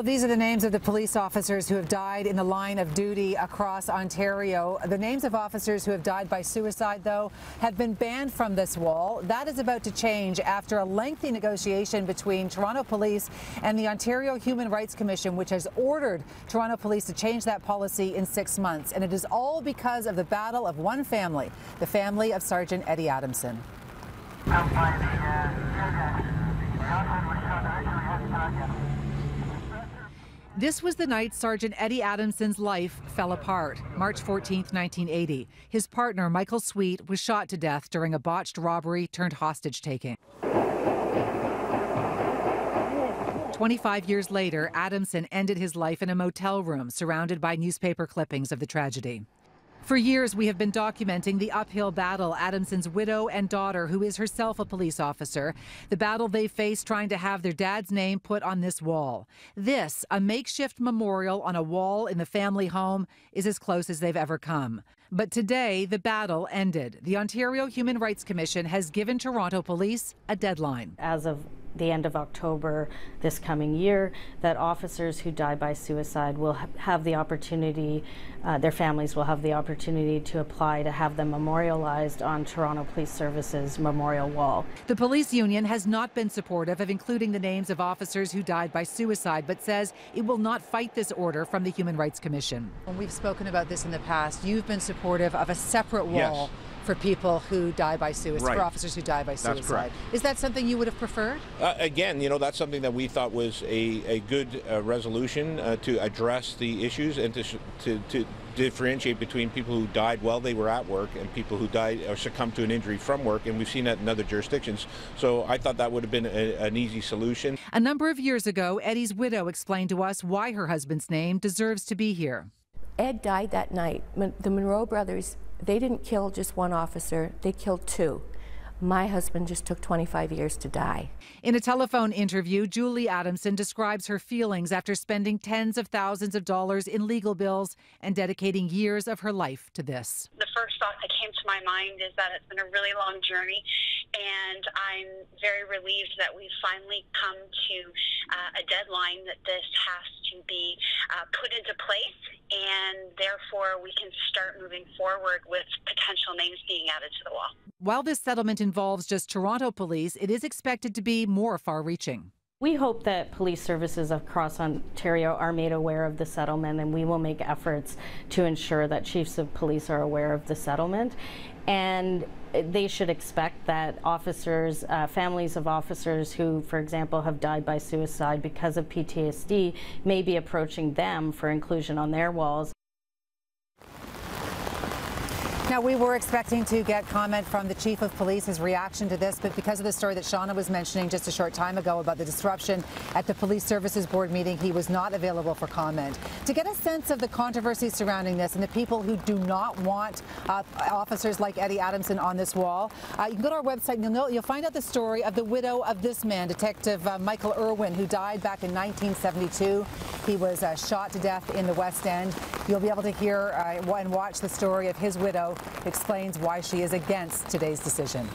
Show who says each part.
Speaker 1: Well, these are the names of the police officers who have died in the line of duty across Ontario. The names of officers who have died by suicide, though, have been banned from this wall. That is about to change after a lengthy negotiation between Toronto Police and the Ontario Human Rights Commission, which has ordered Toronto Police to change that policy in 6 months. And it is all because of the battle of one family, the family of Sergeant Eddie Adamson. This was the night Sergeant Eddie Adamson's life fell apart, March 14, 1980. His partner, Michael Sweet, was shot to death during a botched robbery turned hostage-taking. 25 years later, Adamson ended his life in a motel room surrounded by newspaper clippings of the tragedy. For years, we have been documenting the uphill battle Adamson's widow and daughter, who is herself a police officer, the battle they faced trying to have their dad's name put on this wall. This, a makeshift memorial on a wall in the family home, is as close as they've ever come. But today, the battle ended. The Ontario Human Rights Commission has given Toronto Police a deadline.
Speaker 2: As of the end of October this coming year, that officers who die by suicide will have the opportunity, their families will have the opportunity to apply to have them memorialized on Toronto Police Service's memorial wall.
Speaker 1: The police union has not been supportive of including the names of officers who died by suicide, but says it will not fight this order from the Human Rights Commission. When we've spoken about this in the past, you've been supportive of a separate wall. Yes. For people who die by suicide, right. For officers who die by suicide. That's correct. Is that something you would have preferred?
Speaker 3: Again, you know, that's something that we thought was a good resolution to address the issues and to differentiate between people who died while they were at work and people who died or succumbed to an injury from work, and we've seen that in other jurisdictions. So I thought that would have been an easy solution.
Speaker 1: A number of years ago, Eddie's widow explained to us why her husband's name deserves to be here.
Speaker 4: Ed died that night. The Monroe brothers, they didn't kill just one officer, they killed two. My husband just took 25 years to die.
Speaker 1: In a telephone interview, Julie Adamson describes her feelings after spending tens of thousands of dollars in legal bills and dedicating years of her life to this.
Speaker 5: The first thought that came to my mind is that it's been a really long journey, and I'm very relieved that we've finally come to a deadline that this has to be put into place, and therefore we can start moving forward with potential names being added to the wall.
Speaker 1: While this settlement involves just Toronto Police, it is expected to be more far-reaching.
Speaker 2: We hope that police services across Ontario are made aware of the settlement, and we will make efforts to ensure that chiefs of police are aware of the settlement. And they should expect that officers, families of officers who, for example, have died by suicide because of PTSD may be approaching them for inclusion on their walls.
Speaker 1: Now, we were expecting to get comment from the Chief of Police, his reaction to this, but because of the story that Shauna was mentioning just a short time ago about the disruption at the Police Services Board meeting, he was not available for comment. To get a sense of the controversy surrounding this and the people who do not want officers like Eddie Adamson on this wall, you can go to our website and you'll find out the story of the widow of this man, Detective Michael Irwin, who died back in 1972. He was shot to death in the West End. You'll be able to hear and watch the story of his widow explains why she is against today's decision.